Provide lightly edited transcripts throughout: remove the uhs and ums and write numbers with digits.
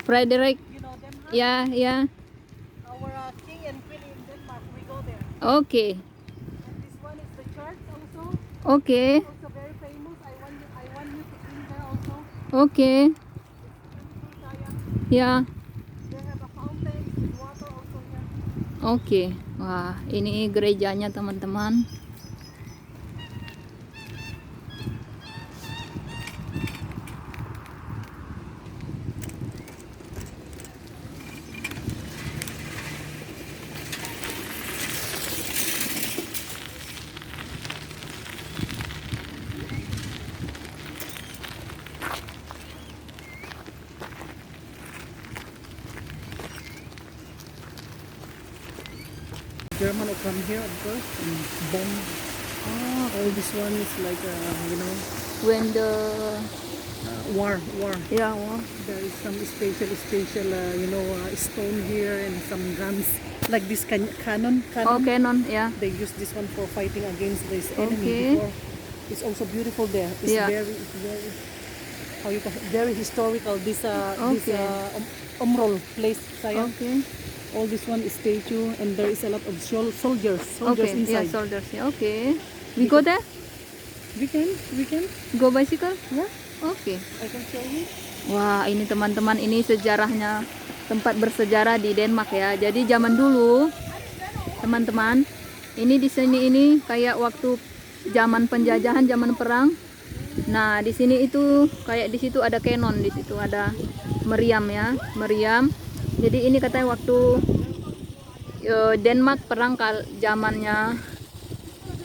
Frederick. You know them, huh? Yeah, yeah. Our king and queen in Denmark, we go there. Okay. And this one is the church also. Okay. It's also very famous. I want you to clean there also. Okay. Beautiful Sayang. Ya. They have a fountain with water also here. Oke. Wah, ini gerejanya teman-teman. German will come here of course and bomb. All this one is like When the war. ya, wah. There is some special stone here and some guns like this cannon. Oke, non, ya. They use this one for fighting against this enemy Okay. before. It's also beautiful there. It's Yeah. very how you call it, very historical. This Okay. Umrol place. Sayang. Oke. All this one is statue and there is a lot of soldiers Oke, ya, inside. soldiers ya. Oke. We go there? We can. Go bicycle? Yeah, Oke. I can show you. Wah, ini teman-teman, ini sejarahnya, tempat bersejarah di Denmark ya. Jadi zaman dulu, teman-teman, ini di sini ini kayak waktu zaman penjajahan, zaman perang. Nah, di sini itu kayak di situ ada canon, di situ ada meriam ya, meriam. Jadi ini katanya waktu Denmark perang zamannya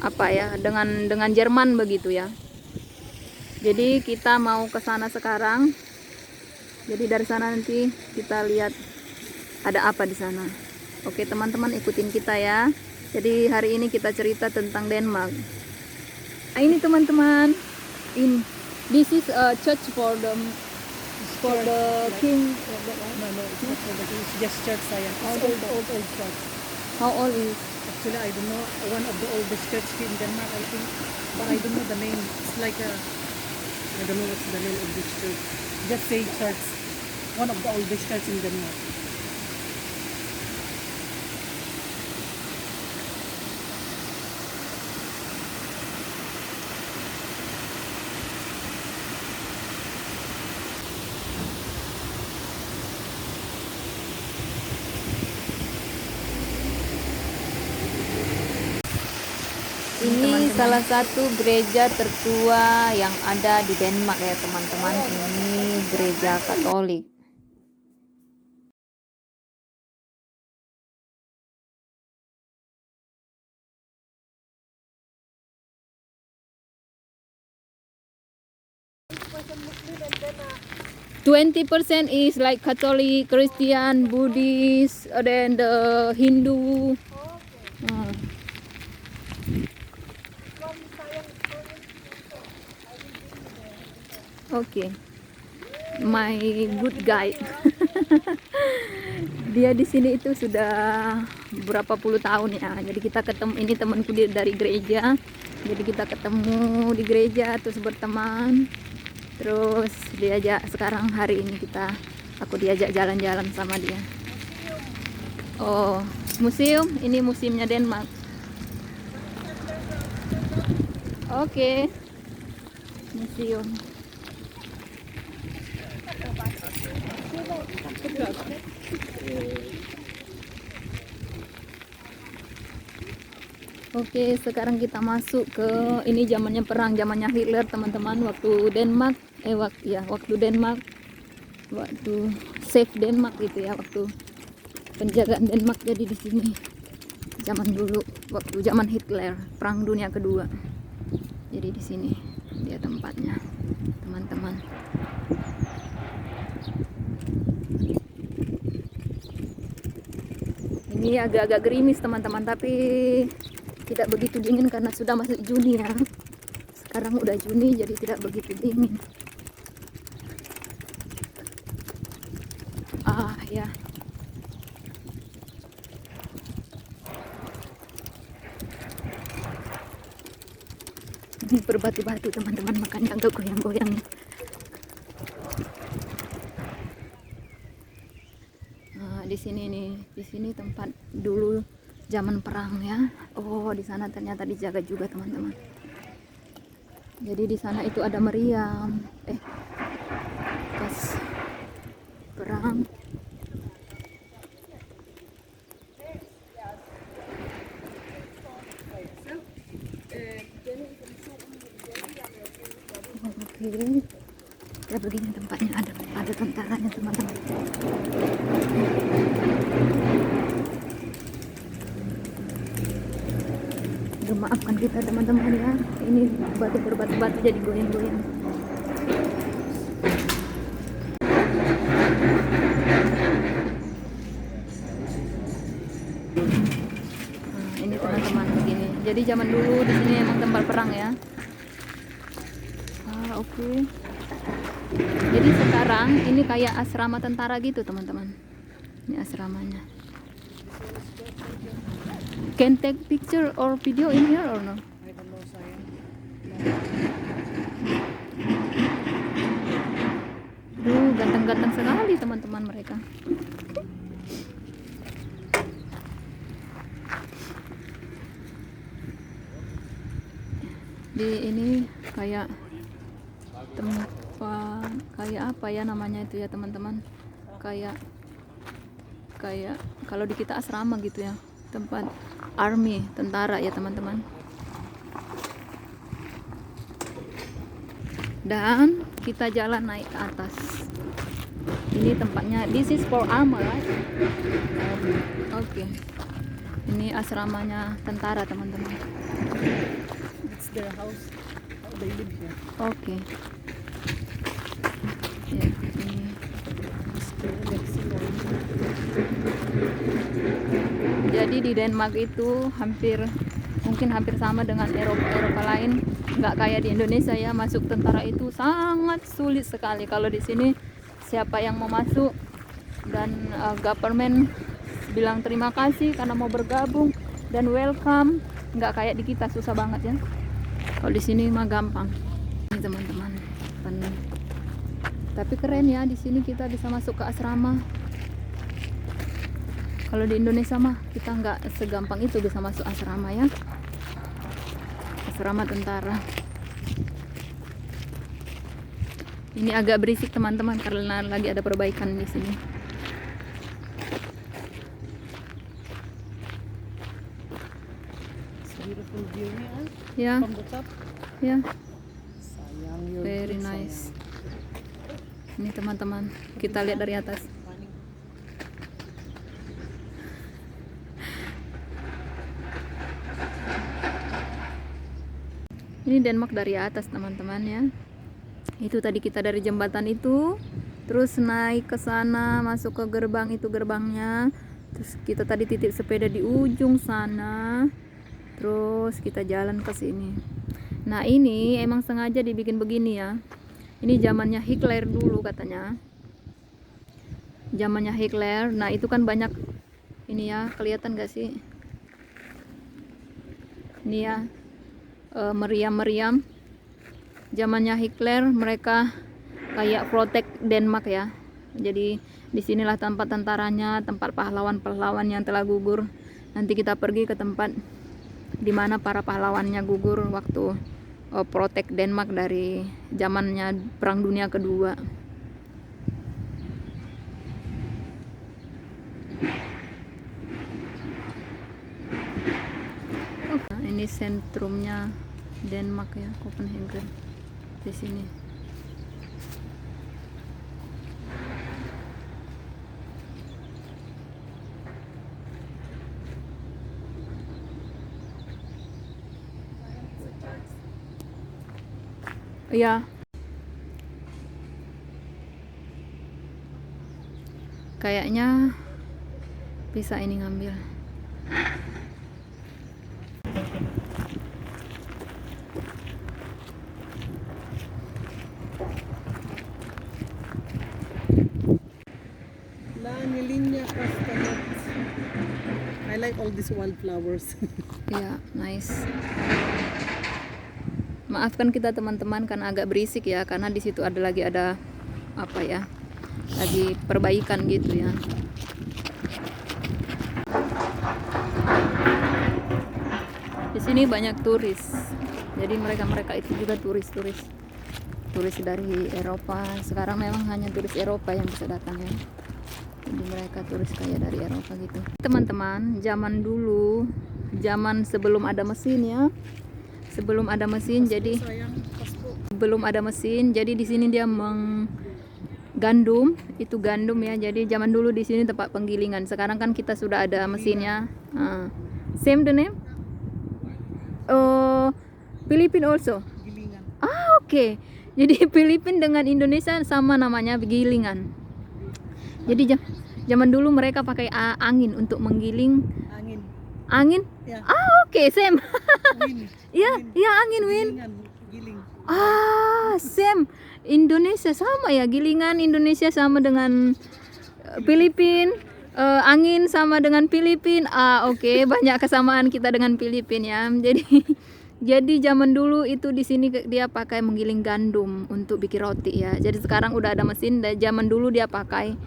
apa ya, dengan Jerman begitu ya. Jadi kita mau ke sana sekarang. Jadi dari sana nanti kita lihat ada apa di sana. Oke teman-teman, ikutin kita ya. Jadi hari ini kita cerita tentang Denmark. Nah, ini teman-teman, this is a church for the king. No, it's not for the king. It's just church. Sayang. It's old church. How old is? Actually, I don't know. One of the oldest church in Denmark, I think, but I don't know the name. It's like I don't know what's the name of this church. Just say church. One of the oldest church in Denmark. Ini salah satu gereja tertua yang ada di Denmark ya teman-teman. Ini gereja Katolik. Muslim and then 20% is like Catholic, Christian, Buddhist, then the Hindu. Oke, my good guide. Dia di sini itu sudah berapa puluh tahun ya. Jadi kita ketemu, ini temanku dari gereja. Jadi kita ketemu di gereja terus berteman. Terus sekarang hari ini aku diajak jalan-jalan sama dia. Oh, museum. Ini museumnya Denmark. Oke. Museum. Oke, sekarang kita masuk ke ini zamannya perang, zamannya Hitler teman-teman, waktu Denmark waktu save Denmark gitu ya, waktu penjagaan Denmark. Jadi di sini zaman dulu waktu zaman Hitler, perang dunia kedua. Jadi di sini dia tempatnya teman-teman. Ini agak-agak gerimis teman-teman, tapi tidak begitu dingin karena sudah masuk Juni ya. Sekarang udah Juni, jadi tidak begitu dingin. Ya. Ini berbatu-batu teman-teman, makanya agak goyang-goyang. sini nih. Di sini tempat dulu zaman perang ya. Oh, di sana ternyata dijaga juga teman-teman. Jadi di sana itu ada meriam. Pas perang. Oke, ya begini tempatnya, ada tentaranya teman-teman. Aduh, maafkan kita teman-teman ya, ini batu berbatu-batu jadi goyang-goyang. Nah, ini teman-teman begini. Jadi zaman dulu di sini emang tempat perang ya. Oke. Jadi sekarang ini kayak asrama tentara gitu teman-teman. Ini asramanya. Can take picture or video in here or no? I don't know, sayang. Ganteng-ganteng sekali teman-teman mereka. Di ini kayak tempat kayak apa ya namanya itu ya teman-teman, kayak kalau di kita asrama gitu ya, tempat army tentara ya teman-teman. Dan kita jalan naik ke atas. Ini tempatnya, this is for armor right? Oke. Ini asramanya tentara teman-teman. It's their house. They live here. Oke. Ya, ini. Jadi di Denmark itu mungkin hampir sama dengan Eropa lain, nggak kayak di Indonesia ya, masuk tentara itu sangat sulit sekali. Kalau di sini siapa yang mau masuk dan government bilang terima kasih karena mau bergabung dan welcome, nggak kayak di kita susah banget ya. Kalau di sini mah gampang. Ini teman-teman, tapi keren ya, di sini kita bisa masuk ke asrama. Kalau di Indonesia mah kita nggak segampang itu bisa masuk asrama ya, asrama tentara. Ini agak berisik teman-teman karena lagi ada perbaikan di sini. It's beautiful view here. Ya, From the top. ya, Sayang, you're very good, nice. sayang. Ini teman-teman, kita lihat dari atas. Ini Denmark dari atas teman-teman ya. Itu tadi kita dari jembatan itu, terus naik ke sana, masuk ke gerbang, itu gerbangnya. Terus kita tadi titip sepeda di ujung sana. Terus kita jalan ke sini. Nah, ini emang sengaja dibikin begini ya. Ini zamannya Hitler dulu katanya. Zamannya Hitler. Nah, itu kan banyak ini ya, kelihatan gak sih? Ini ya. Meriam-meriam zamannya Hitler, mereka kayak protect Denmark ya. Jadi disinilah tempat tentaranya, tempat pahlawan-pahlawan yang telah gugur. Nanti kita pergi ke tempat dimana para pahlawannya gugur waktu protect Denmark dari zamannya Perang Dunia Kedua. Ini sentrumnya Denmark ya, Copenhagen di sini. Iya. Kayaknya bisa ini ngambil. I like all these wildflowers. Ya, nice. Maafkan kita teman-teman karena agak berisik ya, karena di situ ada apa ya, lagi perbaikan gitu ya. sini banyak turis. Jadi mereka itu juga turis dari Eropa. Sekarang memang hanya turis Eropa yang bisa datang ya. Jadi mereka turis kayak dari Eropa gitu. Teman-teman, zaman dulu, zaman sebelum ada mesin ya. Sebelum ada mesin, jadi Sayang, paspo. belum ada mesin. Jadi di sini dia gandum, itu gandum ya. Jadi zaman dulu di sini tempat penggilingan. Sekarang kan kita sudah ada mesinnya. Same the name? Oh, Philippine also. Gilingan. Oke. Jadi Filipina dengan Indonesia sama namanya gilingan. Jadi zaman dulu mereka pakai angin untuk menggiling Angin. angin. Ya. Oke, same. Wind. Iya, angin wind. Gilingan. Giling. Same. Indonesia sama ya, gilingan Indonesia sama dengan Filipina. Angin sama dengan Filipina. Oke, banyak kesamaan kita dengan Filipina ya. Jadi zaman dulu itu di sini dia pakai menggiling gandum untuk bikin roti ya. Jadi sekarang udah ada mesin. Dan zaman dulu dia pakai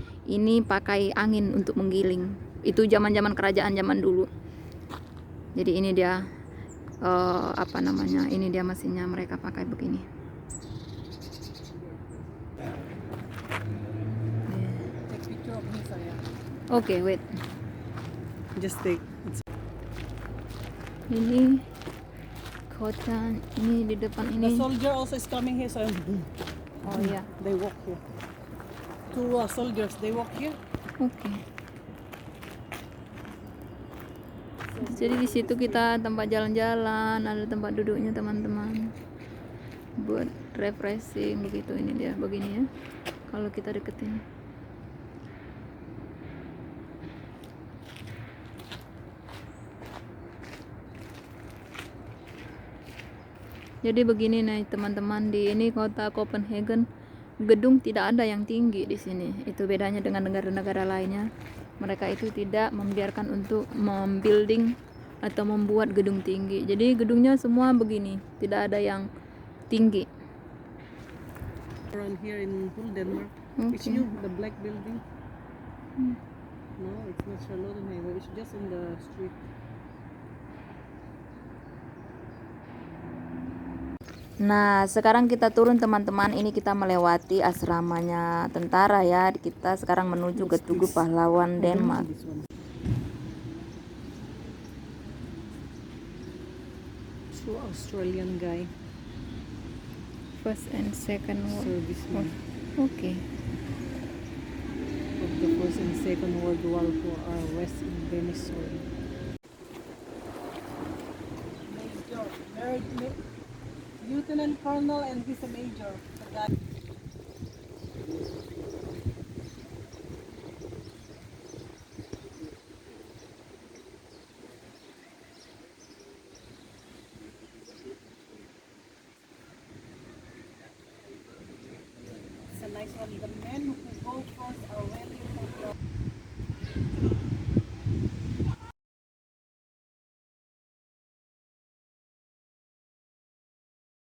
angin untuk menggiling. Itu zaman-zaman kerajaan zaman dulu. Jadi ini dia ini dia mesinnya, mereka pakai begini. Take picture of me, sayang. Oke, wait. Just take. Ini kota, ini di depan The ini. soldier also is coming here, sayang. Oh iya. They walk here. Two soldiers, they walk here. Oke. Jadi di situ kita tempat jalan-jalan, ada tempat duduknya teman-teman. Buat refreshing begitu, ini dia begini ya. Kalau kita deketin. Jadi begini nih teman-teman, di ini kota Copenhagen gedung tidak ada yang tinggi di sini. Itu bedanya dengan negara-negara lainnya. Mereka itu tidak membiarkan untuk membuilding atau membuat gedung tinggi. Jadi gedungnya semua begini, tidak ada yang tinggi. Around here in whole Denmark. It's Okay. you, the black building. No, it's not Charlotte Highway. It's just in the street. Nah, sekarang kita turun teman-teman. Ini kita melewati asramanya tentara ya. Kita sekarang menuju ke Tugu Pahlawan Denmark. This one. Two Australian guy. First and second Serviceman Oke. of the First and Second World War who are west in Venice soil. Major, Lieutenant Colonel and he's a major. The guy. It's a nice one. The